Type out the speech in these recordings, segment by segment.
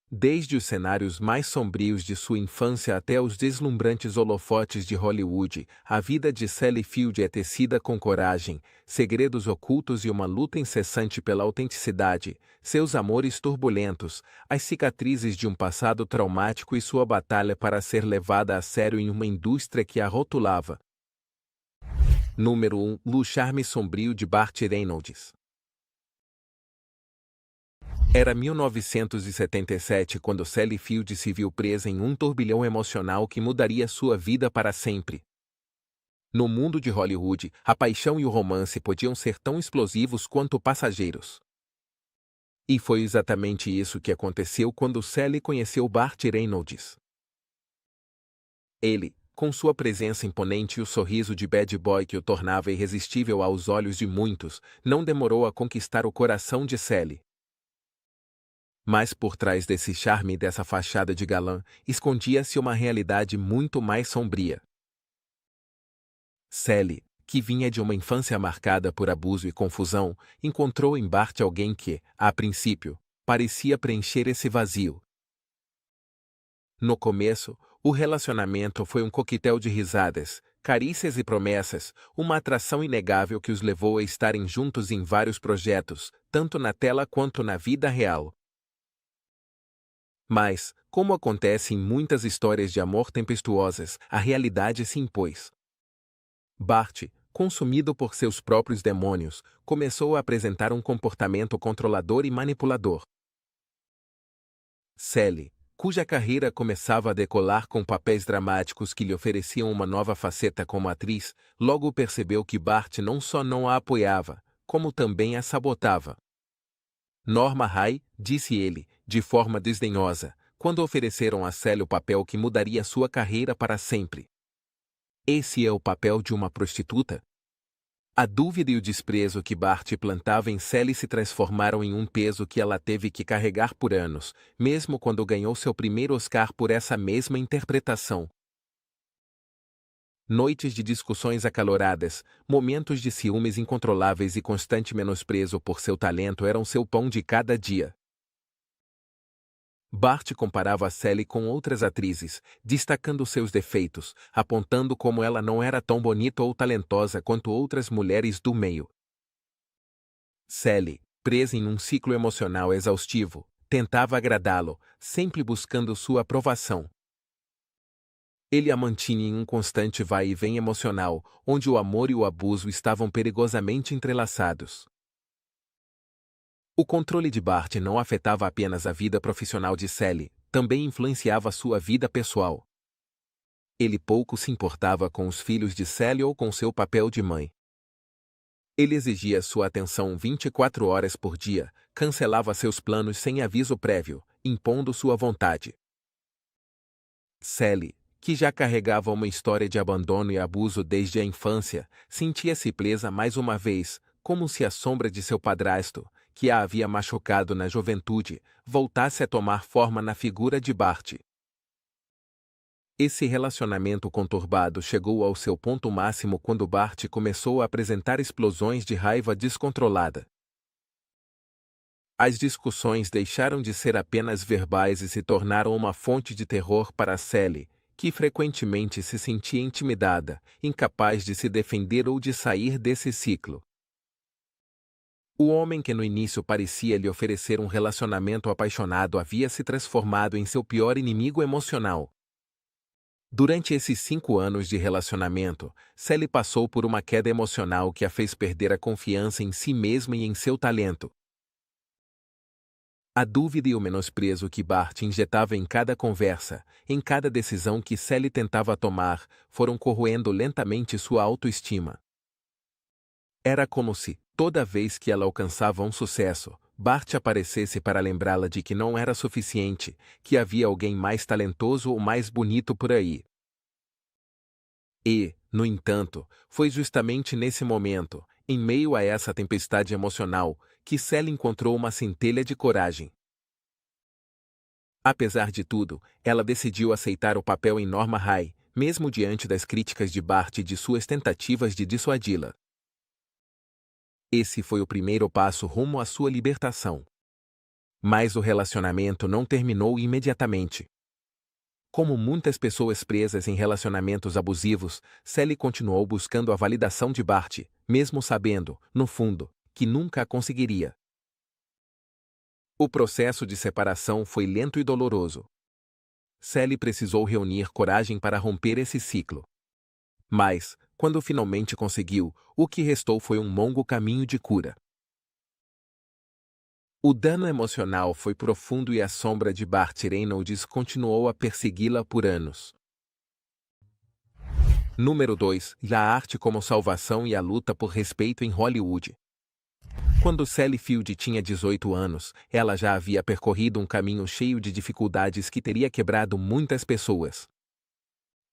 Desde os cenários mais sombrios de sua infância até os deslumbrantes holofotes de Hollywood, a vida de Sally Field é tecida com coragem, segredos ocultos e uma luta incessante pela autenticidade, seus amores turbulentos, as cicatrizes de um passado traumático e sua batalha para ser levada a sério em uma indústria que a rotulava. Número 1. O charme sombrio de Burt Reynolds. Era 1977 quando Sally Field se viu presa em um turbilhão emocional que mudaria sua vida para sempre. No mundo de Hollywood, a paixão e o romance podiam ser tão explosivos quanto passageiros. E foi exatamente isso que aconteceu quando Sally conheceu Burt Reynolds. Ele, com sua presença imponente e o sorriso de bad boy que o tornava irresistível aos olhos de muitos, não demorou a conquistar o coração de Sally. Mas por trás desse charme e dessa fachada de galã, escondia-se uma realidade muito mais sombria. Sally, que vinha de uma infância marcada por abuso e confusão, encontrou em Bart alguém que, a princípio, parecia preencher esse vazio. No começo, o relacionamento foi um coquetel de risadas, carícias e promessas, uma atração inegável que os levou a estarem juntos em vários projetos, tanto na tela quanto na vida real. Mas, como acontece em muitas histórias de amor tempestuosas, a realidade se impôs. Bart, consumido por seus próprios demônios, começou a apresentar um comportamento controlador e manipulador. Sally, cuja carreira começava a decolar com papéis dramáticos que lhe ofereciam uma nova faceta como atriz, logo percebeu que Bart não só não a apoiava, como também a sabotava. Norma Rae, disse ele, de forma desdenhosa, quando ofereceram a Sally o papel que mudaria sua carreira para sempre. Esse é o papel de uma prostituta? A dúvida e o desprezo que Bart plantava em Sally se transformaram em um peso que ela teve que carregar por anos, mesmo quando ganhou seu primeiro Oscar por essa mesma interpretação. Noites de discussões acaloradas, momentos de ciúmes incontroláveis e constante menosprezo por seu talento eram seu pão de cada dia. Bart comparava Sally com outras atrizes, destacando seus defeitos, apontando como ela não era tão bonita ou talentosa quanto outras mulheres do meio. Sally, presa em um ciclo emocional exaustivo, tentava agradá-lo, sempre buscando sua aprovação. Ele a mantinha em um constante vai e vem emocional, onde o amor e o abuso estavam perigosamente entrelaçados. O controle de Bart não afetava apenas a vida profissional de Sally, também influenciava sua vida pessoal. Ele pouco se importava com os filhos de Sally ou com seu papel de mãe. Ele exigia sua atenção 24 horas por dia, cancelava seus planos sem aviso prévio, impondo sua vontade. Sally, que já carregava uma história de abandono e abuso desde a infância, sentia-se presa mais uma vez, como se a sombra de seu padrasto, que a havia machucado na juventude, voltasse a tomar forma na figura de Bart. Esse relacionamento conturbado chegou ao seu ponto máximo quando Bart começou a apresentar explosões de raiva descontrolada. As discussões deixaram de ser apenas verbais e se tornaram uma fonte de terror para Sally, que frequentemente se sentia intimidada, incapaz de se defender ou de sair desse ciclo. O homem que no início parecia lhe oferecer um relacionamento apaixonado havia se transformado em seu pior inimigo emocional. Durante esses 5 anos de relacionamento, Sally passou por uma queda emocional que a fez perder a confiança em si mesma e em seu talento. A dúvida e o menosprezo que Bart injetava em cada conversa, em cada decisão que Sally tentava tomar, foram corroendo lentamente sua autoestima. Era como se, toda vez que ela alcançava um sucesso, Bart aparecesse para lembrá-la de que não era suficiente, que havia alguém mais talentoso ou mais bonito por aí. E, no entanto, foi justamente nesse momento, em meio a essa tempestade emocional, que Sally encontrou uma centelha de coragem. Apesar de tudo, ela decidiu aceitar o papel em Norma Rae, mesmo diante das críticas de Bart e de suas tentativas de dissuadi-la. Esse foi o primeiro passo rumo à sua libertação. Mas o relacionamento não terminou imediatamente. Como muitas pessoas presas em relacionamentos abusivos, Sally continuou buscando a validação de Bart, mesmo sabendo, no fundo, que nunca a conseguiria. O processo de separação foi lento e doloroso. Sally precisou reunir coragem para romper esse ciclo. Mas, quando finalmente conseguiu, o que restou foi um longo caminho de cura. O dano emocional foi profundo e a sombra de Bart Reynolds continuou a persegui-la por anos. Número 2. A arte como salvação e a luta por respeito em Hollywood. Quando Sally Field tinha 18 anos, ela já havia percorrido um caminho cheio de dificuldades que teria quebrado muitas pessoas.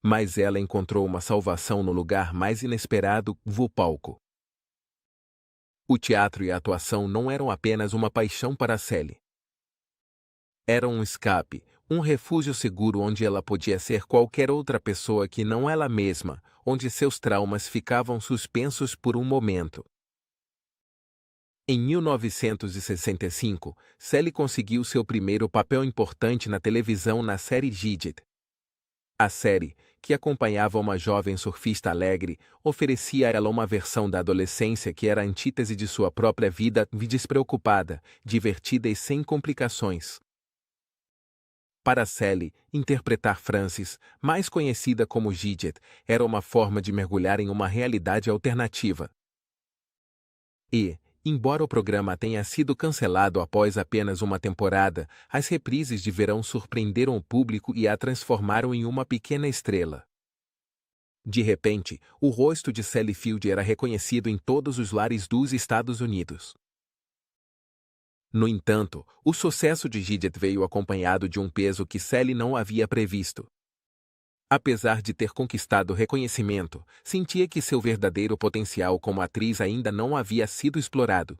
Mas ela encontrou uma salvação no lugar mais inesperado, o palco. O teatro e a atuação não eram apenas uma paixão para Sally. Era um escape, um refúgio seguro onde ela podia ser qualquer outra pessoa que não ela mesma, onde seus traumas ficavam suspensos por um momento. Em 1965, Sally conseguiu seu primeiro papel importante na televisão na série Gidget. A série, que acompanhava uma jovem surfista alegre, oferecia a ela uma versão da adolescência que era a antítese de sua própria vida, despreocupada, divertida e sem complicações. Para Sally, interpretar Frances, mais conhecida como Gidget, era uma forma de mergulhar em uma realidade alternativa. E, embora o programa tenha sido cancelado após apenas uma temporada, as reprises de verão surpreenderam o público e a transformaram em uma pequena estrela. De repente, o rosto de Sally Field era reconhecido em todos os lares dos Estados Unidos. No entanto, o sucesso de Gidget veio acompanhado de um peso que Sally não havia previsto. Apesar de ter conquistado reconhecimento, sentia que seu verdadeiro potencial como atriz ainda não havia sido explorado.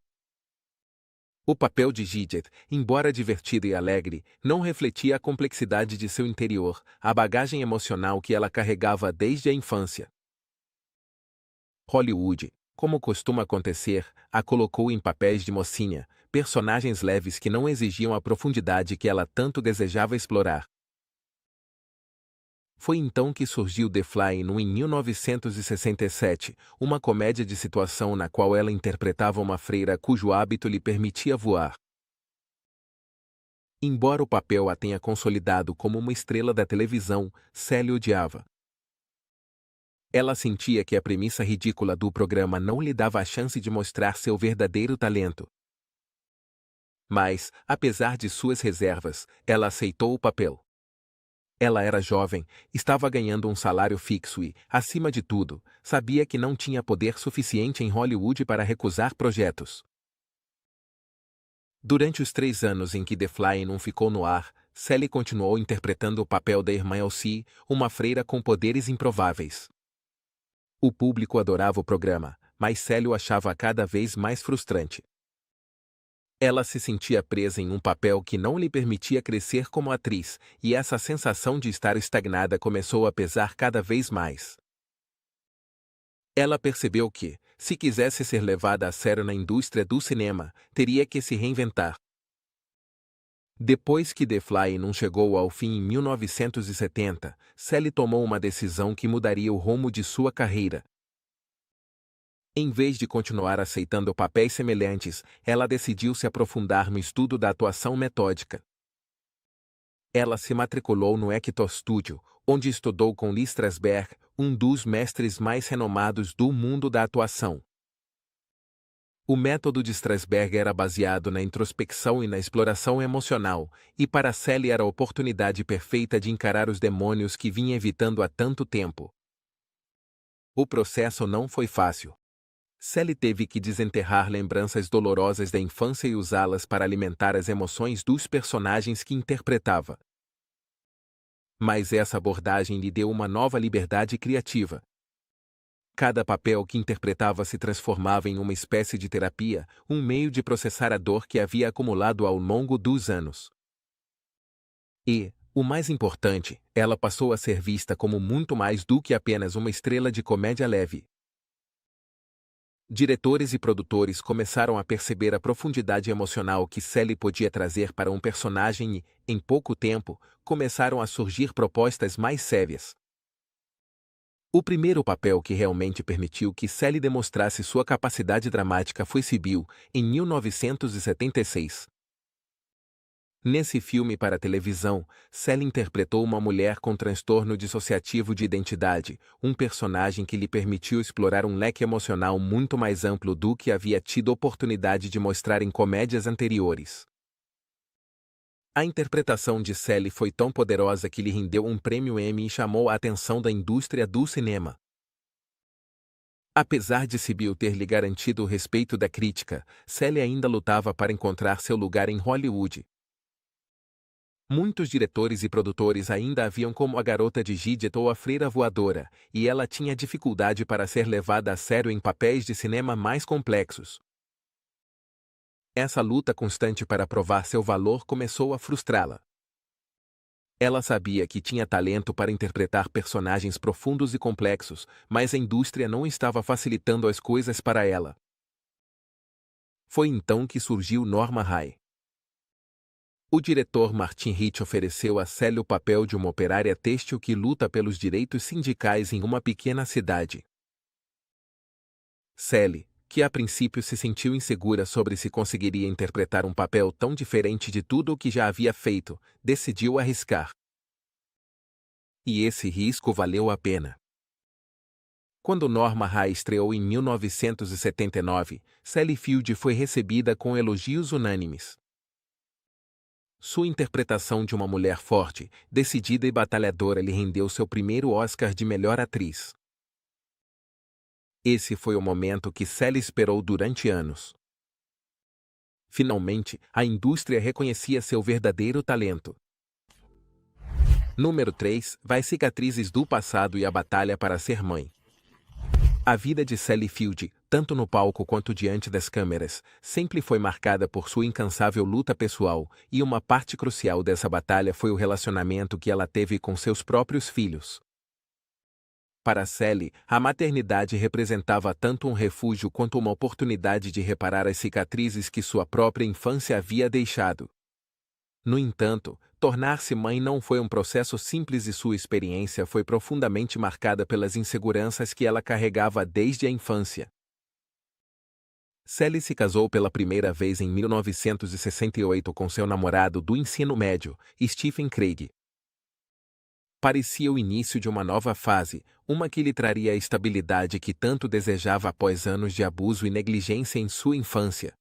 O papel de Gidget, embora divertido e alegre, não refletia a complexidade de seu interior, a bagagem emocional que ela carregava desde a infância. Hollywood, como costuma acontecer, a colocou em papéis de mocinha, personagens leves que não exigiam a profundidade que ela tanto desejava explorar. Foi então que surgiu The Flying em 1967, uma comédia de situação na qual ela interpretava uma freira cujo hábito lhe permitia voar. Embora o papel a tenha consolidado como uma estrela da televisão, Sally odiava. Ela sentia que a premissa ridícula do programa não lhe dava a chance de mostrar seu verdadeiro talento. Mas, apesar de suas reservas, ela aceitou o papel. Ela era jovem, estava ganhando um salário fixo e, acima de tudo, sabia que não tinha poder suficiente em Hollywood para recusar projetos. Durante os 3 anos em que The Fly não ficou no ar, Sally continuou interpretando o papel da irmã Elsie, uma freira com poderes improváveis. O público adorava o programa, mas Sally o achava cada vez mais frustrante. Ela se sentia presa em um papel que não lhe permitia crescer como atriz, e essa sensação de estar estagnada começou a pesar cada vez mais. Ela percebeu que, se quisesse ser levada a sério na indústria do cinema, teria que se reinventar. Depois que The Fly não chegou ao fim em 1970, Sally tomou uma decisão que mudaria o rumo de sua carreira. Em vez de continuar aceitando papéis semelhantes, ela decidiu se aprofundar no estudo da atuação metódica. Ela se matriculou no Actor Studio, onde estudou com Lee Strasberg, um dos mestres mais renomados do mundo da atuação. O método de Strasberg era baseado na introspecção e na exploração emocional, e para Sally era a oportunidade perfeita de encarar os demônios que vinha evitando há tanto tempo. O processo não foi fácil. Sally teve que desenterrar lembranças dolorosas da infância e usá-las para alimentar as emoções dos personagens que interpretava. Mas essa abordagem lhe deu uma nova liberdade criativa. Cada papel que interpretava se transformava em uma espécie de terapia, um meio de processar a dor que havia acumulado ao longo dos anos. E, o mais importante, ela passou a ser vista como muito mais do que apenas uma estrela de comédia leve. Diretores e produtores começaram a perceber a profundidade emocional que Sally podia trazer para um personagem e, em pouco tempo, começaram a surgir propostas mais sérias. O primeiro papel que realmente permitiu que Sally demonstrasse sua capacidade dramática foi Sibyl, em 1976. Nesse filme para televisão, Sally interpretou uma mulher com transtorno dissociativo de identidade, um personagem que lhe permitiu explorar um leque emocional muito mais amplo do que havia tido oportunidade de mostrar em comédias anteriores. A interpretação de Sally foi tão poderosa que lhe rendeu um prêmio Emmy e chamou a atenção da indústria do cinema. Apesar de Sibyl ter lhe garantido o respeito da crítica, Sally ainda lutava para encontrar seu lugar em Hollywood. Muitos diretores e produtores ainda a viam como a garota de Gidget ou a freira voadora, e ela tinha dificuldade para ser levada a sério em papéis de cinema mais complexos. Essa luta constante para provar seu valor começou a frustrá-la. Ela sabia que tinha talento para interpretar personagens profundos e complexos, mas a indústria não estava facilitando as coisas para ela. Foi então que surgiu Norma Rae. O diretor Martin Rich ofereceu a Sally o papel de uma operária têxtil que luta pelos direitos sindicais em uma pequena cidade. Sally, que a princípio se sentiu insegura sobre se conseguiria interpretar um papel tão diferente de tudo o que já havia feito, decidiu arriscar. E esse risco valeu a pena. Quando Norma Rae estreou em 1979, Sally Field foi recebida com elogios unânimes. Sua interpretação de uma mulher forte, decidida e batalhadora lhe rendeu seu primeiro Oscar de melhor atriz. Esse foi o momento que Sally esperou durante anos. Finalmente, a indústria reconhecia seu verdadeiro talento. Número 3. Vai cicatrizes do passado e a batalha para ser mãe. A vida de Sally Field, tanto no palco quanto diante das câmeras, sempre foi marcada por sua incansável luta pessoal, e uma parte crucial dessa batalha foi o relacionamento que ela teve com seus próprios filhos. Para Sally, a maternidade representava tanto um refúgio quanto uma oportunidade de reparar as cicatrizes que sua própria infância havia deixado. No entanto, tornar-se mãe não foi um processo simples e sua experiência foi profundamente marcada pelas inseguranças que ela carregava desde a infância. Sally se casou pela primeira vez em 1968 com seu namorado do ensino médio, Stephen Craig. Parecia o início de uma nova fase, uma que lhe traria a estabilidade que tanto desejava após anos de abuso e negligência em sua infância.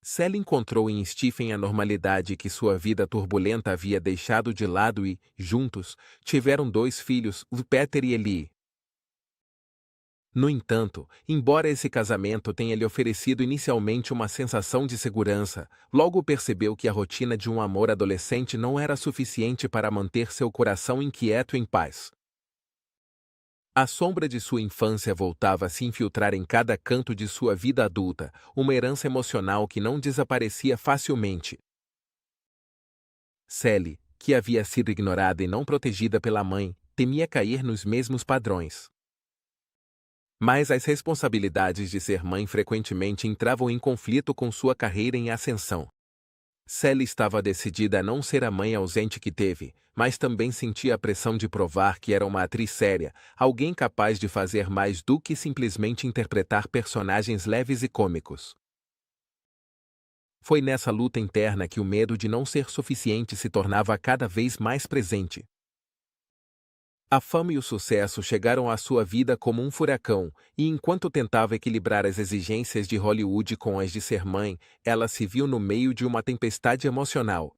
Sally encontrou em Stephen a normalidade que sua vida turbulenta havia deixado de lado e, juntos, tiveram 2 filhos, Peter e Ellie. No entanto, embora esse casamento tenha lhe oferecido inicialmente uma sensação de segurança, logo percebeu que a rotina de um amor adolescente não era suficiente para manter seu coração inquieto em paz. A sombra de sua infância voltava a se infiltrar em cada canto de sua vida adulta, uma herança emocional que não desaparecia facilmente. Sally, que havia sido ignorada e não protegida pela mãe, temia cair nos mesmos padrões. Mas as responsabilidades de ser mãe frequentemente entravam em conflito com sua carreira em ascensão. Sally estava decidida a não ser a mãe ausente que teve, mas também sentia a pressão de provar que era uma atriz séria, alguém capaz de fazer mais do que simplesmente interpretar personagens leves e cômicos. Foi nessa luta interna que o medo de não ser suficiente se tornava cada vez mais presente. A fama e o sucesso chegaram à sua vida como um furacão, e enquanto tentava equilibrar as exigências de Hollywood com as de ser mãe, ela se viu no meio de uma tempestade emocional.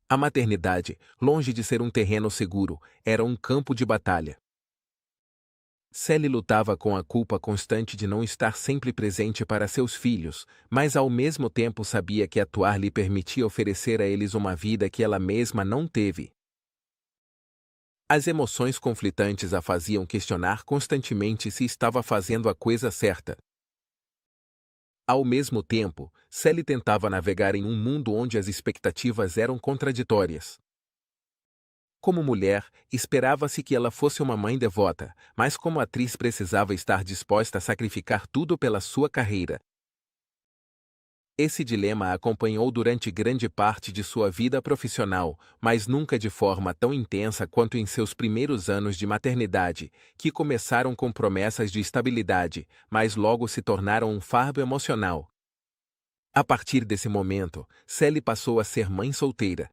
A maternidade, longe de ser um terreno seguro, era um campo de batalha. Sally lutava com a culpa constante de não estar sempre presente para seus filhos, mas ao mesmo tempo sabia que atuar lhe permitia oferecer a eles uma vida que ela mesma não teve. As emoções conflitantes a faziam questionar constantemente se estava fazendo a coisa certa. Ao mesmo tempo, Sally tentava navegar em um mundo onde as expectativas eram contraditórias. Como mulher, esperava-se que ela fosse uma mãe devota, mas como atriz precisava estar disposta a sacrificar tudo pela sua carreira. Esse dilema a acompanhou durante grande parte de sua vida profissional, mas nunca de forma tão intensa quanto em seus primeiros anos de maternidade, que começaram com promessas de estabilidade, mas logo se tornaram um fardo emocional. A partir desse momento, Sally passou a ser mãe solteira.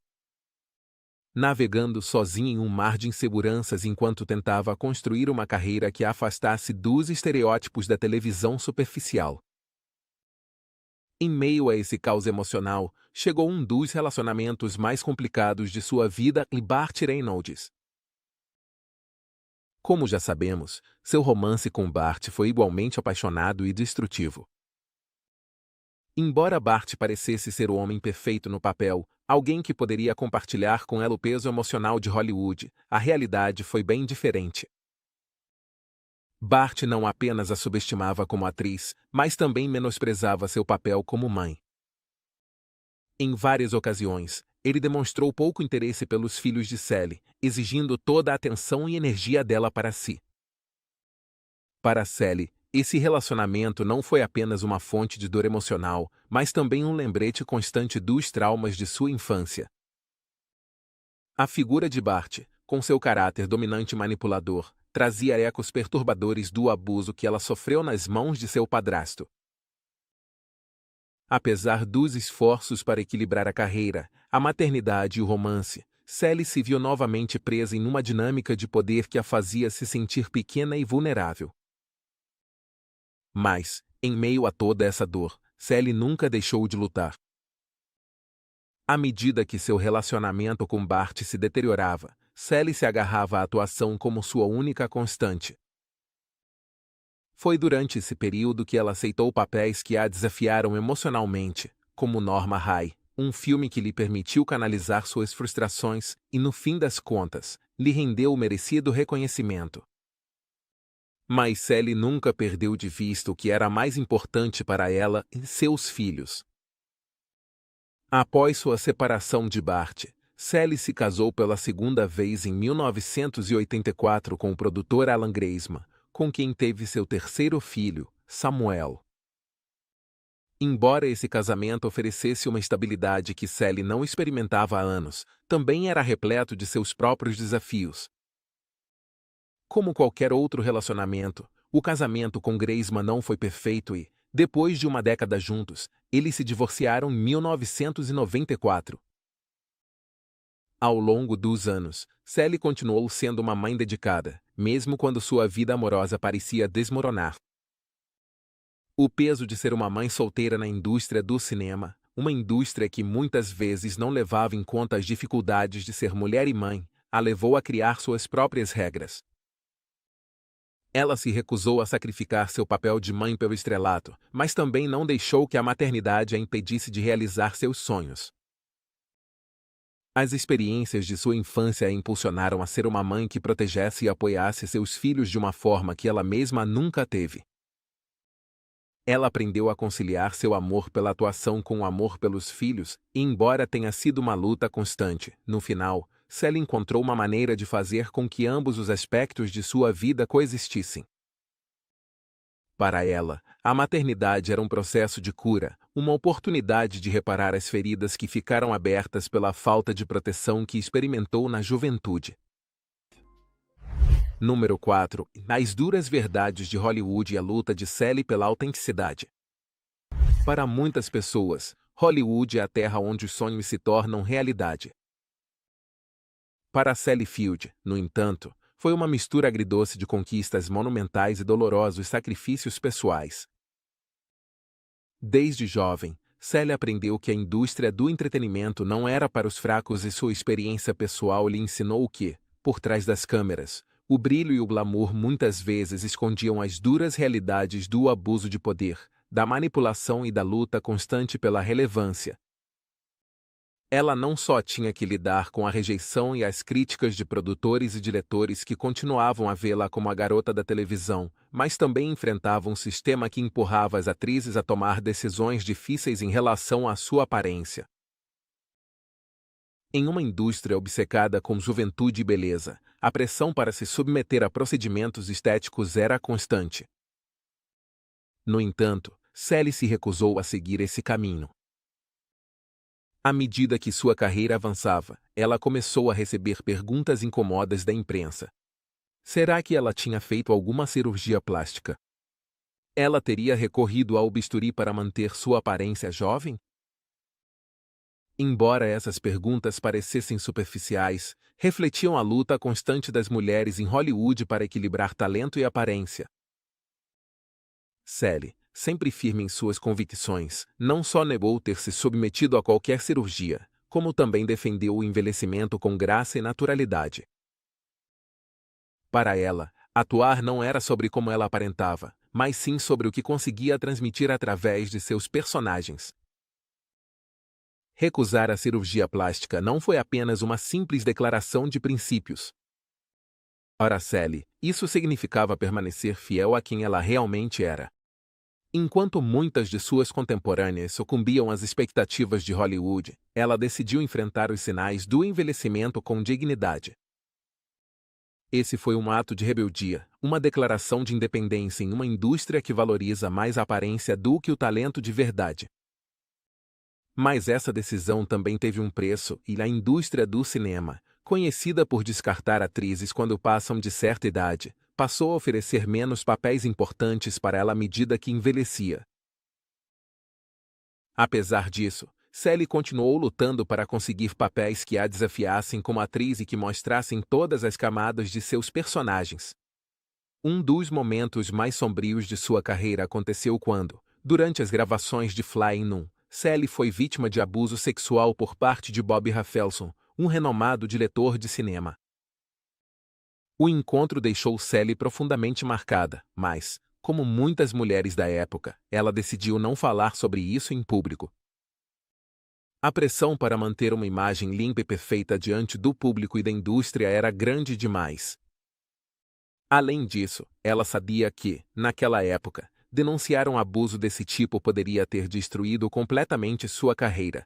Navegando sozinha em um mar de inseguranças enquanto tentava construir uma carreira que a afastasse dos estereótipos da televisão superficial. Em meio a esse caos emocional, chegou um dos relacionamentos mais complicados de sua vida em Bart Reynolds. Como já sabemos, seu romance com Bart foi igualmente apaixonado e destrutivo. Embora Bart parecesse ser o homem perfeito no papel, alguém que poderia compartilhar com ela o peso emocional de Hollywood, a realidade foi bem diferente. Bart não apenas a subestimava como atriz, mas também menosprezava seu papel como mãe. Em várias ocasiões, ele demonstrou pouco interesse pelos filhos de Sally, exigindo toda a atenção e energia dela para si. Para Sally, esse relacionamento não foi apenas uma fonte de dor emocional, mas também um lembrete constante dos traumas de sua infância. A figura de Bart, com seu caráter dominante e manipulador, trazia ecos perturbadores do abuso que ela sofreu nas mãos de seu padrasto. Apesar dos esforços para equilibrar a carreira, a maternidade e o romance, Sally se viu novamente presa em uma dinâmica de poder que a fazia se sentir pequena e vulnerável. Mas, em meio a toda essa dor, Sally nunca deixou de lutar. À medida que seu relacionamento com Bart se deteriorava, Sally se agarrava à atuação como sua única constante. Foi durante esse período que ela aceitou papéis que a desafiaram emocionalmente, como Norma Rae, um filme que lhe permitiu canalizar suas frustrações e, no fim das contas, lhe rendeu o merecido reconhecimento. Mas Sally nunca perdeu de vista o que era mais importante para ela e seus filhos. Após sua separação de Bart, Sally se casou pela segunda vez em 1984 com o produtor Alan Greisman, com quem teve seu terceiro filho, Samuel. Embora esse casamento oferecesse uma estabilidade que Sally não experimentava há anos, também era repleto de seus próprios desafios. Como qualquer outro relacionamento, o casamento com Greisman não foi perfeito e, depois de uma década juntos, eles se divorciaram em 1994. Ao longo dos anos, Sally continuou sendo uma mãe dedicada, mesmo quando sua vida amorosa parecia desmoronar. O peso de ser uma mãe solteira na indústria do cinema, uma indústria que muitas vezes não levava em conta as dificuldades de ser mulher e mãe, a levou a criar suas próprias regras. Ela se recusou a sacrificar seu papel de mãe pelo estrelato, mas também não deixou que a maternidade a impedisse de realizar seus sonhos. As experiências de sua infância a impulsionaram a ser uma mãe que protegesse e apoiasse seus filhos de uma forma que ela mesma nunca teve. Ela aprendeu a conciliar seu amor pela atuação com o amor pelos filhos, e embora tenha sido uma luta constante, no final, Sally encontrou uma maneira de fazer com que ambos os aspectos de sua vida coexistissem. Para ela, a maternidade era um processo de cura, uma oportunidade de reparar as feridas que ficaram abertas pela falta de proteção que experimentou na juventude. Número 4. As duras verdades de Hollywood e a luta de Sally pela autenticidade. Para muitas pessoas, Hollywood é a terra onde os sonhos se tornam realidade. Para Sally Field, no entanto, foi uma mistura agridoce de conquistas monumentais e dolorosos sacrifícios pessoais. Desde jovem, Sally aprendeu que a indústria do entretenimento não era para os fracos e sua experiência pessoal lhe ensinou que, por trás das câmeras, o brilho e o glamour muitas vezes escondiam as duras realidades do abuso de poder, da manipulação e da luta constante pela relevância. Ela não só tinha que lidar com a rejeição e as críticas de produtores e diretores que continuavam a vê-la como a garota da televisão, mas também enfrentava um sistema que empurrava as atrizes a tomar decisões difíceis em relação à sua aparência. Em uma indústria obcecada com juventude e beleza, a pressão para se submeter a procedimentos estéticos era constante. No entanto, Sally se recusou a seguir esse caminho. À medida que sua carreira avançava, ela começou a receber perguntas incômodas da imprensa. Será que ela tinha feito alguma cirurgia plástica? Ela teria recorrido ao bisturi para manter sua aparência jovem? Embora essas perguntas parecessem superficiais, refletiam a luta constante das mulheres em Hollywood para equilibrar talento e aparência. Sally, sempre firme em suas convicções, não só negou ter se submetido a qualquer cirurgia, como também defendeu o envelhecimento com graça e naturalidade. Para ela, atuar não era sobre como ela aparentava, mas sim sobre o que conseguia transmitir através de seus personagens. Recusar a cirurgia plástica não foi apenas uma simples declaração de princípios. Para Sally, isso significava permanecer fiel a quem ela realmente era. Enquanto muitas de suas contemporâneas sucumbiam às expectativas de Hollywood, ela decidiu enfrentar os sinais do envelhecimento com dignidade. Esse foi um ato de rebeldia, uma declaração de independência em uma indústria que valoriza mais a aparência do que o talento de verdade. Mas essa decisão também teve um preço, e a indústria do cinema, conhecida por descartar atrizes quando passam de certa idade, passou a oferecer menos papéis importantes para ela à medida que envelhecia. Apesar disso, Sally continuou lutando para conseguir papéis que a desafiassem como atriz e que mostrassem todas as camadas de seus personagens. Um dos momentos mais sombrios de sua carreira aconteceu quando, durante as gravações de Flying Nun, Sally foi vítima de abuso sexual por parte de Bob Rafelson, um renomado diretor de cinema. O encontro deixou Sally profundamente marcada, mas, como muitas mulheres da época, ela decidiu não falar sobre isso em público. A pressão para manter uma imagem limpa e perfeita diante do público e da indústria era grande demais. Além disso, ela sabia que, naquela época, denunciar um abuso desse tipo poderia ter destruído completamente sua carreira.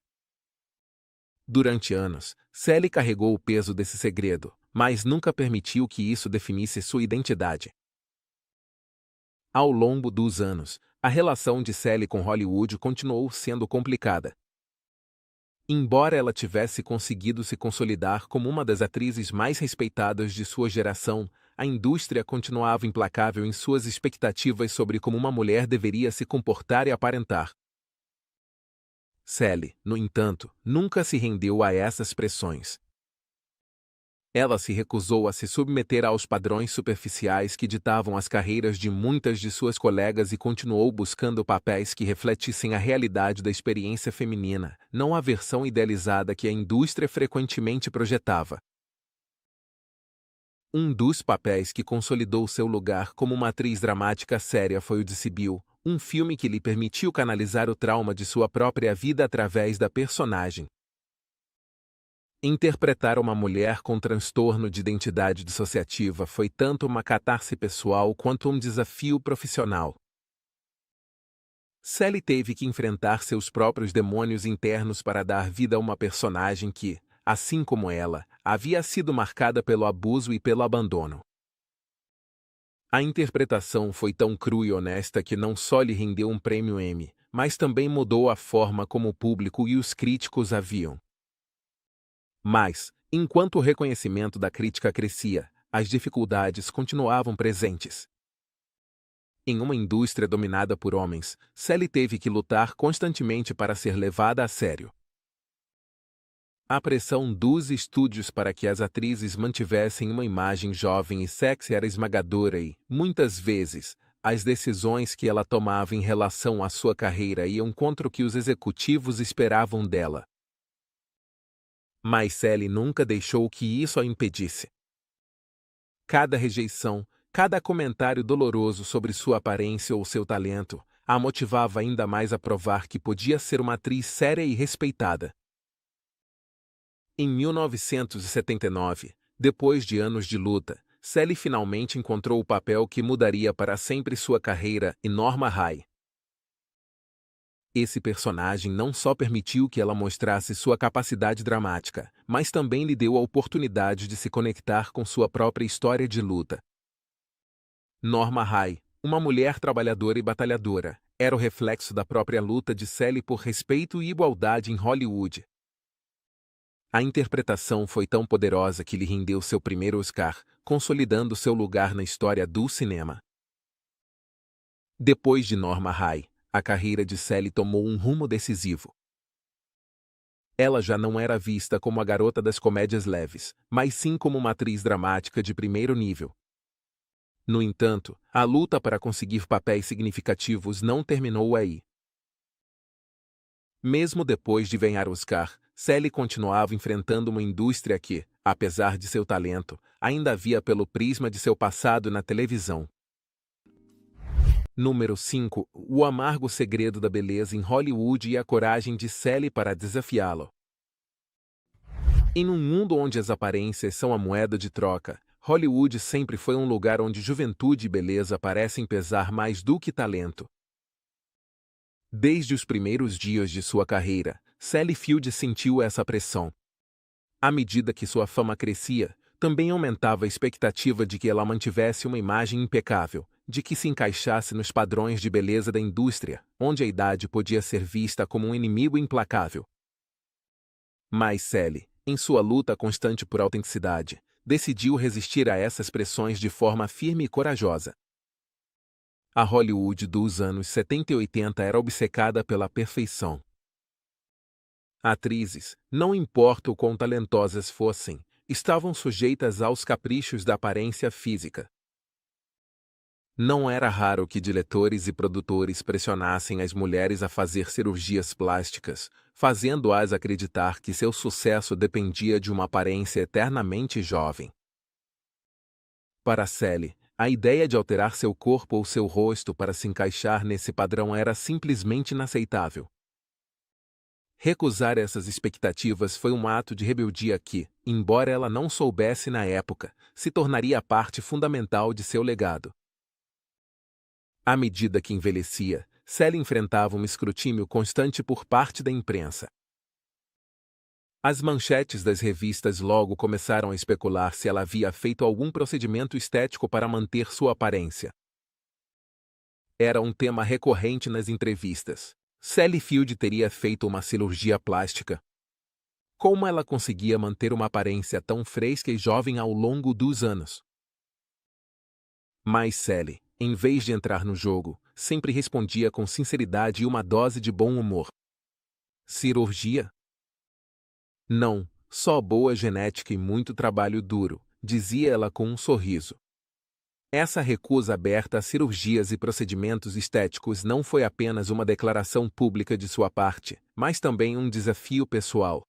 Durante anos, Sally carregou o peso desse segredo, mas nunca permitiu que isso definisse sua identidade. Ao longo dos anos, a relação de Sally com Hollywood continuou sendo complicada. Embora ela tivesse conseguido se consolidar como uma das atrizes mais respeitadas de sua geração, a indústria continuava implacável em suas expectativas sobre como uma mulher deveria se comportar e aparentar. Sally, no entanto, nunca se rendeu a essas pressões. Ela se recusou a se submeter aos padrões superficiais que ditavam as carreiras de muitas de suas colegas e continuou buscando papéis que refletissem a realidade da experiência feminina, não a versão idealizada que a indústria frequentemente projetava. Um dos papéis que consolidou seu lugar como uma atriz dramática séria foi o de Sibyl, um filme que lhe permitiu canalizar o trauma de sua própria vida através da personagem. Interpretar uma mulher com transtorno de identidade dissociativa foi tanto uma catarse pessoal quanto um desafio profissional. Sally teve que enfrentar seus próprios demônios internos para dar vida a uma personagem que, assim como ela, havia sido marcada pelo abuso e pelo abandono. A interpretação foi tão crua e honesta que não só lhe rendeu um prêmio Emmy, mas também mudou a forma como o público e os críticos a viam. Mas, enquanto o reconhecimento da crítica crescia, as dificuldades continuavam presentes. Em uma indústria dominada por homens, Sally teve que lutar constantemente para ser levada a sério. A pressão dos estúdios para que as atrizes mantivessem uma imagem jovem e sexy era esmagadora e, muitas vezes, as decisões que ela tomava em relação à sua carreira iam contra o que os executivos esperavam dela. Mas Sally nunca deixou que isso a impedisse. Cada rejeição, cada comentário doloroso sobre sua aparência ou seu talento, a motivava ainda mais a provar que podia ser uma atriz séria e respeitada. Em 1979, depois de anos de luta, Sally finalmente encontrou o papel que mudaria para sempre sua carreira em Norma Rae. Esse personagem não só permitiu que ela mostrasse sua capacidade dramática, mas também lhe deu a oportunidade de se conectar com sua própria história de luta. Norma Rae, uma mulher trabalhadora e batalhadora, era o reflexo da própria luta de Sally por respeito e igualdade em Hollywood. A interpretação foi tão poderosa que lhe rendeu seu primeiro Oscar, consolidando seu lugar na história do cinema. Depois de Norma Rae, a carreira de Sally tomou um rumo decisivo. Ela já não era vista como a garota das comédias leves, mas sim como uma atriz dramática de primeiro nível. No entanto, a luta para conseguir papéis significativos não terminou aí. Mesmo depois de ganhar o Oscar, Sally continuava enfrentando uma indústria que, apesar de seu talento, ainda via pelo prisma de seu passado na televisão. Número 5. O amargo segredo da beleza em Hollywood e a coragem de Sally para desafiá-lo. Em um mundo onde as aparências são a moeda de troca, Hollywood sempre foi um lugar onde juventude e beleza parecem pesar mais do que talento. Desde os primeiros dias de sua carreira, Sally Field sentiu essa pressão. À medida que sua fama crescia, também aumentava a expectativa de que ela mantivesse uma imagem impecável, de que se encaixasse nos padrões de beleza da indústria, onde a idade podia ser vista como um inimigo implacável. Mas Sally, em sua luta constante por autenticidade, decidiu resistir a essas pressões de forma firme e corajosa. A Hollywood dos anos 70 e 80 era obcecada pela perfeição. Atrizes, não importa o quão talentosas fossem, estavam sujeitas aos caprichos da aparência física. Não era raro que diretores e produtores pressionassem as mulheres a fazer cirurgias plásticas, fazendo-as acreditar que seu sucesso dependia de uma aparência eternamente jovem. Para Sally, a ideia de alterar seu corpo ou seu rosto para se encaixar nesse padrão era simplesmente inaceitável. Recusar essas expectativas foi um ato de rebeldia que, embora ela não soubesse na época, se tornaria parte fundamental de seu legado. À medida que envelhecia, Sally enfrentava um escrutínio constante por parte da imprensa. As manchetes das revistas logo começaram a especular se ela havia feito algum procedimento estético para manter sua aparência. Era um tema recorrente nas entrevistas. Sally Field teria feito uma cirurgia plástica. Como ela conseguia manter uma aparência tão fresca e jovem ao longo dos anos? Mas Sally, em vez de entrar no jogo, sempre respondia com sinceridade e uma dose de bom humor. Cirurgia? Não, só boa genética e muito trabalho duro, dizia ela com um sorriso. Essa recusa aberta a cirurgias e procedimentos estéticos não foi apenas uma declaração pública de sua parte, mas também um desafio pessoal.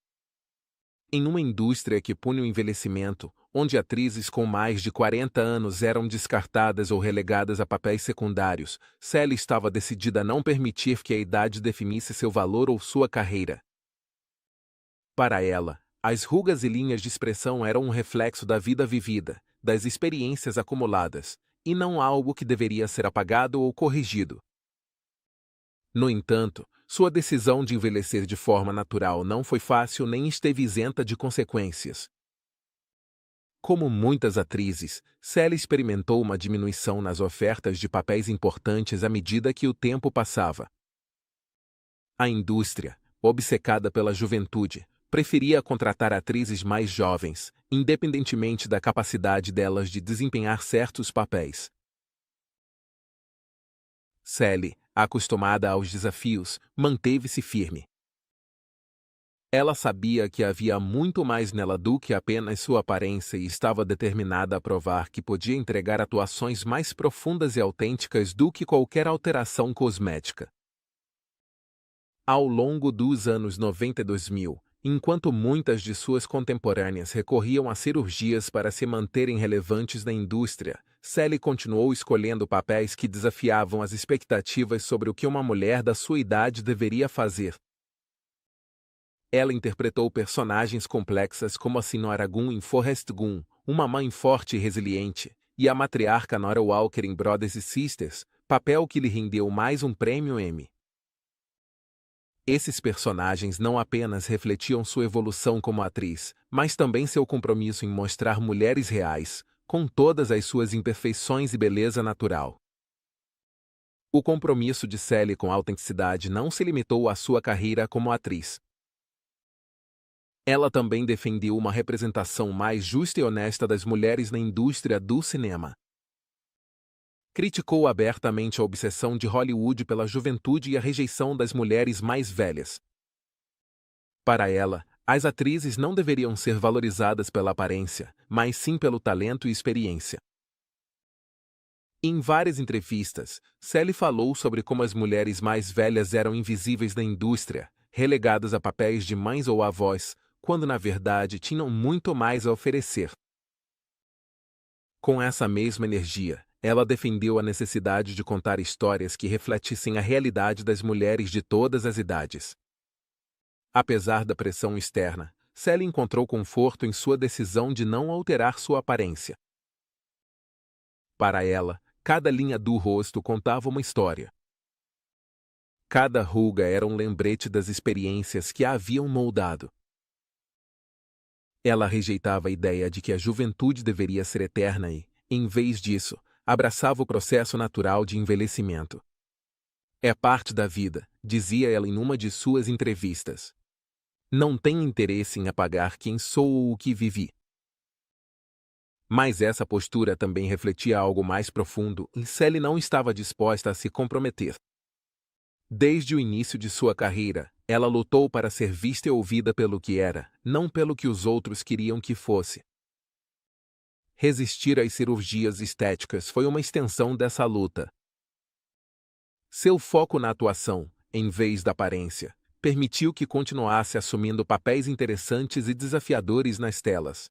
Em uma indústria que pune o envelhecimento, onde atrizes com mais de 40 anos eram descartadas ou relegadas a papéis secundários, Sally estava decidida a não permitir que a idade definisse seu valor ou sua carreira. Para ela, as rugas e linhas de expressão eram um reflexo da vida vivida, das experiências acumuladas, e não algo que deveria ser apagado ou corrigido. No entanto, sua decisão de envelhecer de forma natural não foi fácil nem esteve isenta de consequências. Como muitas atrizes, Sally experimentou uma diminuição nas ofertas de papéis importantes à medida que o tempo passava. A indústria, obcecada pela juventude, preferia contratar atrizes mais jovens, independentemente da capacidade delas de desempenhar certos papéis. Sally, acostumada aos desafios, manteve-se firme. Ela sabia que havia muito mais nela do que apenas sua aparência e estava determinada a provar que podia entregar atuações mais profundas e autênticas do que qualquer alteração cosmética. Ao longo dos anos 90 e 2000, enquanto muitas de suas contemporâneas recorriam a cirurgias para se manterem relevantes na indústria, Sally continuou escolhendo papéis que desafiavam as expectativas sobre o que uma mulher da sua idade deveria fazer. Ela interpretou personagens complexas como a Sra. Gunn em Forrest Gump, uma mãe forte e resiliente, e a matriarca Nora Walker em Brothers e Sisters, papel que lhe rendeu mais um prêmio Emmy. Esses personagens não apenas refletiam sua evolução como atriz, mas também seu compromisso em mostrar mulheres reais, com todas as suas imperfeições e beleza natural. O compromisso de Sally com a autenticidade não se limitou à sua carreira como atriz. Ela também defendeu uma representação mais justa e honesta das mulheres na indústria do cinema. Criticou abertamente a obsessão de Hollywood pela juventude e a rejeição das mulheres mais velhas. Para ela, as atrizes não deveriam ser valorizadas pela aparência, mas sim pelo talento e experiência. Em várias entrevistas, Sally falou sobre como as mulheres mais velhas eram invisíveis na indústria, relegadas a papéis de mães ou avós, quando na verdade tinham muito mais a oferecer. Com essa mesma energia, ela defendeu a necessidade de contar histórias que refletissem a realidade das mulheres de todas as idades. Apesar da pressão externa, Sally encontrou conforto em sua decisão de não alterar sua aparência. Para ela, cada linha do rosto contava uma história. Cada ruga era um lembrete das experiências que a haviam moldado. Ela rejeitava a ideia de que a juventude deveria ser eterna e, em vez disso, abraçava o processo natural de envelhecimento. É parte da vida, dizia ela em uma de suas entrevistas. Não tenho interesse em apagar quem sou ou o que vivi. Mas essa postura também refletia algo mais profundo e Sally não estava disposta a se comprometer. Desde o início de sua carreira, ela lutou para ser vista e ouvida pelo que era, não pelo que os outros queriam que fosse. Resistir às cirurgias estéticas foi uma extensão dessa luta. Seu foco na atuação, em vez da aparência, permitiu que continuasse assumindo papéis interessantes e desafiadores nas telas.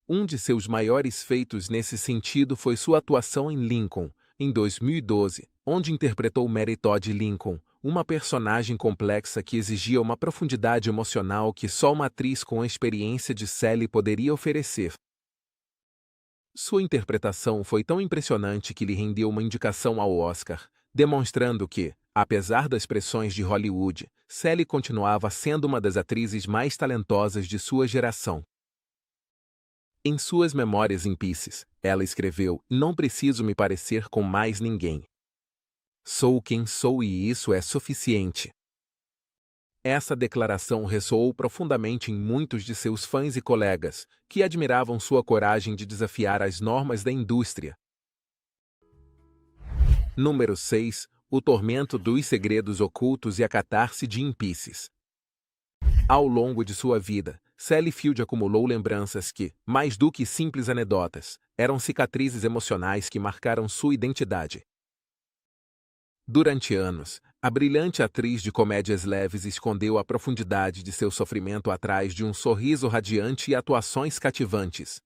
Um de seus maiores feitos nesse sentido foi sua atuação em Lincoln, em 2012, onde interpretou Mary Todd Lincoln, uma personagem complexa que exigia uma profundidade emocional que só uma atriz com a experiência de Sally poderia oferecer. Sua interpretação foi tão impressionante que lhe rendeu uma indicação ao Oscar, demonstrando que, apesar das pressões de Hollywood, Sally continuava sendo uma das atrizes mais talentosas de sua geração. Em suas memórias em Pieces, ela escreveu: "Não preciso me parecer com mais ninguém. Sou quem sou e isso é suficiente." Essa declaração ressoou profundamente em muitos de seus fãs e colegas, que admiravam sua coragem de desafiar as normas da indústria. Número 6. O tormento dos segredos ocultos e a catarse de In Pieces. Ao longo de sua vida, Sally Field acumulou lembranças que, mais do que simples anedotas, eram cicatrizes emocionais que marcaram sua identidade. Durante anos, a brilhante atriz de comédias leves escondeu a profundidade de seu sofrimento atrás de um sorriso radiante e atuações cativantes.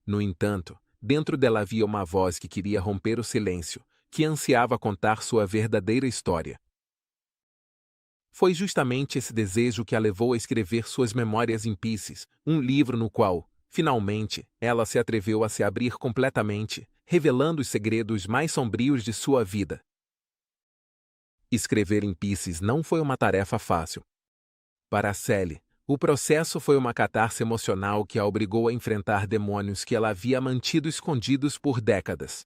No entanto, dentro dela havia uma voz que queria romper o silêncio, que ansiava contar sua verdadeira história. Foi justamente esse desejo que a levou a escrever suas memórias em Pieces, um livro no qual, finalmente, ela se atreveu a se abrir completamente, revelando os segredos mais sombrios de sua vida. Escrever em Pieces não foi uma tarefa fácil. Para Sally, o processo foi uma catarse emocional que a obrigou a enfrentar demônios que ela havia mantido escondidos por décadas.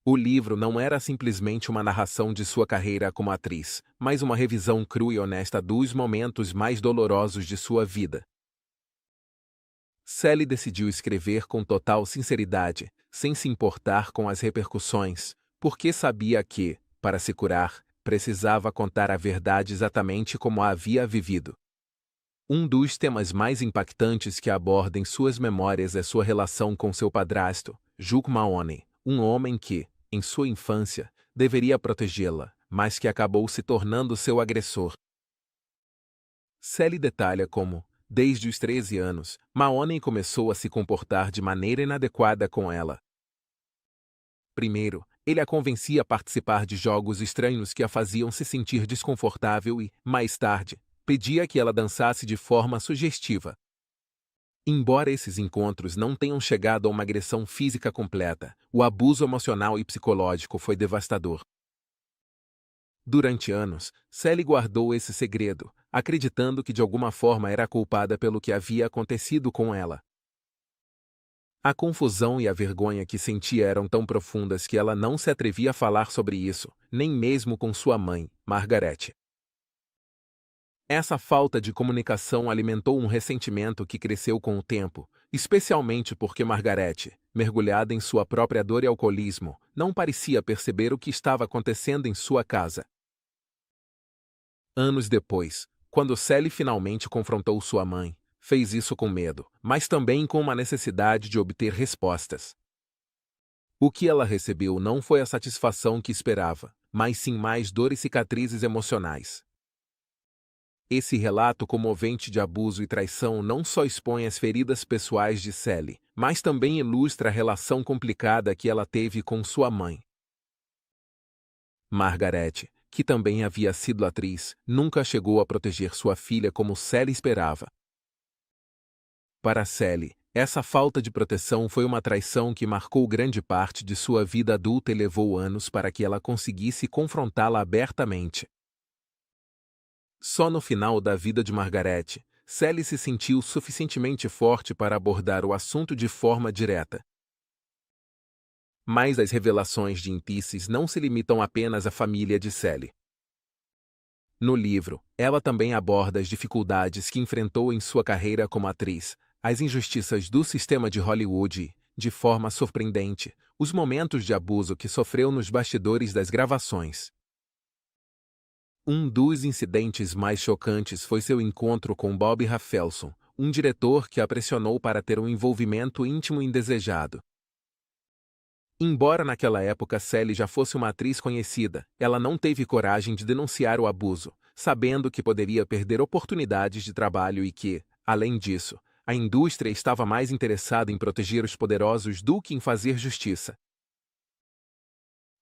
O livro não era simplesmente uma narração de sua carreira como atriz, mas uma revisão crua e honesta dos momentos mais dolorosos de sua vida. Sally decidiu escrever com total sinceridade, sem se importar com as repercussões, porque sabia que, para se curar, precisava contar a verdade exatamente como a havia vivido. Um dos temas mais impactantes que aborda em suas memórias é sua relação com seu padrasto, Hugh Mahoney, um homem que, em sua infância, deveria protegê-la, mas que acabou se tornando seu agressor. Sally detalha como, desde os 13 anos, Mahoney começou a se comportar de maneira inadequada com ela. Primeiro, ele a convencia a participar de jogos estranhos que a faziam se sentir desconfortável e, mais tarde, pedia que ela dançasse de forma sugestiva. Embora esses encontros não tenham chegado a uma agressão física completa, o abuso emocional e psicológico foi devastador. Durante anos, Sally guardou esse segredo, acreditando que de alguma forma era culpada pelo que havia acontecido com ela. A confusão e a vergonha que sentia eram tão profundas que ela não se atrevia a falar sobre isso, nem mesmo com sua mãe, Margaret. Essa falta de comunicação alimentou um ressentimento que cresceu com o tempo, especialmente porque Margaret, mergulhada em sua própria dor e alcoolismo, não parecia perceber o que estava acontecendo em sua casa. Anos depois, quando Sally finalmente confrontou sua mãe, fez isso com medo, mas também com uma necessidade de obter respostas. O que ela recebeu não foi a satisfação que esperava, mas sim mais dor e cicatrizes emocionais. Esse relato comovente de abuso e traição não só expõe as feridas pessoais de Sally, mas também ilustra a relação complicada que ela teve com sua mãe. Margaret, que também havia sido atriz, nunca chegou a proteger sua filha como Sally esperava. Para Sally, essa falta de proteção foi uma traição que marcou grande parte de sua vida adulta e levou anos para que ela conseguisse confrontá-la abertamente. Só no final da vida de Margaret, Sally se sentiu suficientemente forte para abordar o assunto de forma direta. Mas as revelações de Impices não se limitam apenas à família de Sally. No livro, ela também aborda as dificuldades que enfrentou em sua carreira como atriz, as injustiças do sistema de Hollywood e, de forma surpreendente, os momentos de abuso que sofreu nos bastidores das gravações. Um dos incidentes mais chocantes foi seu encontro com Bob Rafelson, um diretor que a pressionou para ter um envolvimento íntimo e indesejado. Embora naquela época Sally já fosse uma atriz conhecida, ela não teve coragem de denunciar o abuso, sabendo que poderia perder oportunidades de trabalho e que, além disso, a indústria estava mais interessada em proteger os poderosos do que em fazer justiça.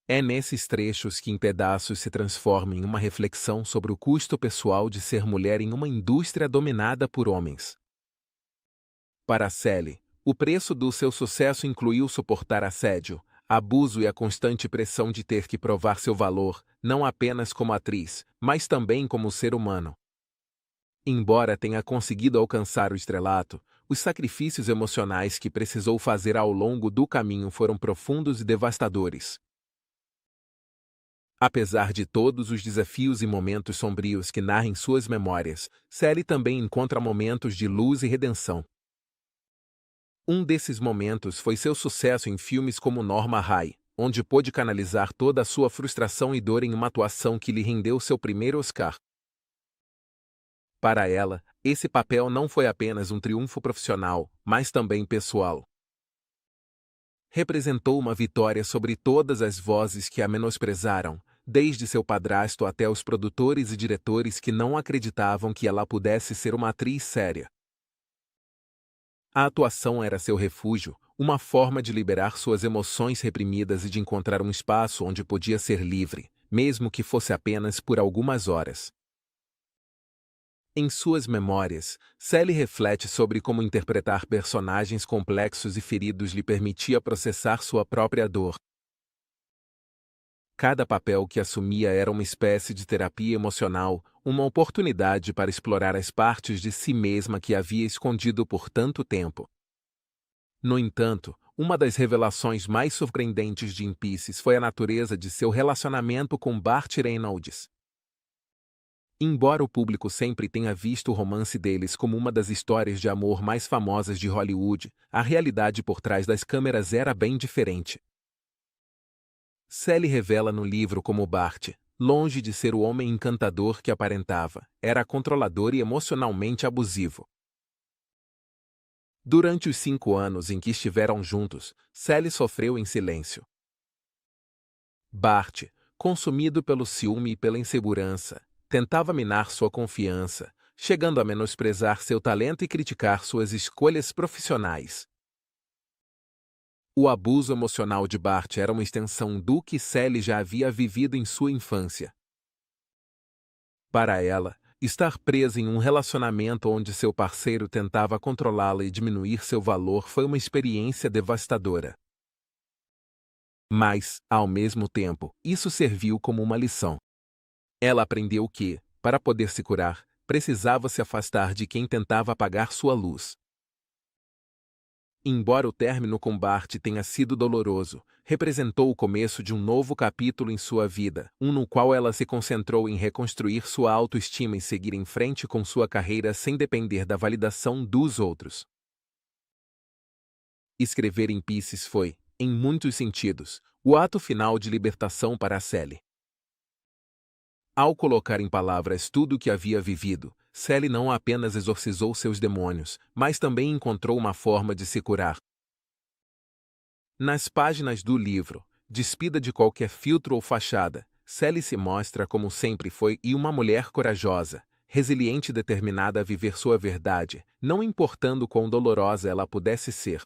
É nesses trechos que Em Pedaços se transforma em uma reflexão sobre o custo pessoal de ser mulher em uma indústria dominada por homens. Para Sally, o preço do seu sucesso incluiu suportar assédio, abuso e a constante pressão de ter que provar seu valor, não apenas como atriz, mas também como ser humano. Embora tenha conseguido alcançar o estrelato, os sacrifícios emocionais que precisou fazer ao longo do caminho foram profundos e devastadores. Apesar de todos os desafios e momentos sombrios que narra em suas memórias, Sally também encontra momentos de luz e redenção. Um desses momentos foi seu sucesso em filmes como Norma Rae, onde pôde canalizar toda a sua frustração e dor em uma atuação que lhe rendeu seu primeiro Oscar. Para ela, esse papel não foi apenas um triunfo profissional, mas também pessoal. Representou uma vitória sobre todas as vozes que a menosprezaram, desde seu padrasto até os produtores e diretores que não acreditavam que ela pudesse ser uma atriz séria. A atuação era seu refúgio, uma forma de liberar suas emoções reprimidas e de encontrar um espaço onde podia ser livre, mesmo que fosse apenas por algumas horas. Em suas memórias, Sally reflete sobre como interpretar personagens complexos e feridos lhe permitia processar sua própria dor. Cada papel que assumia era uma espécie de terapia emocional, uma oportunidade para explorar as partes de si mesma que havia escondido por tanto tempo. No entanto, uma das revelações mais surpreendentes de Impices foi a natureza de seu relacionamento com Burt Reynolds. Embora o público sempre tenha visto o romance deles como uma das histórias de amor mais famosas de Hollywood, a realidade por trás das câmeras era bem diferente. Sally revela no livro como Bart, longe de ser o homem encantador que aparentava, era controlador e emocionalmente abusivo. Durante os 5 anos em que estiveram juntos, Sally sofreu em silêncio. Bart, consumido pelo ciúme e pela insegurança, tentava minar sua confiança, chegando a menosprezar seu talento e criticar suas escolhas profissionais. O abuso emocional de Bart era uma extensão do que Sally já havia vivido em sua infância. Para ela, estar presa em um relacionamento onde seu parceiro tentava controlá-la e diminuir seu valor foi uma experiência devastadora. Mas, ao mesmo tempo, isso serviu como uma lição. Ela aprendeu que, para poder se curar, precisava se afastar de quem tentava apagar sua luz. Embora o término com Bart tenha sido doloroso, representou o começo de um novo capítulo em sua vida, um no qual ela se concentrou em reconstruir sua autoestima e seguir em frente com sua carreira sem depender da validação dos outros. Escrever em Pieces foi, em muitos sentidos, o ato final de libertação para Sally. Ao colocar em palavras tudo o que havia vivido, Sally não apenas exorcizou seus demônios, mas também encontrou uma forma de se curar. Nas páginas do livro, despida de qualquer filtro ou fachada, Sally se mostra como sempre foi e uma mulher corajosa, resiliente e determinada a viver sua verdade, não importando quão dolorosa ela pudesse ser.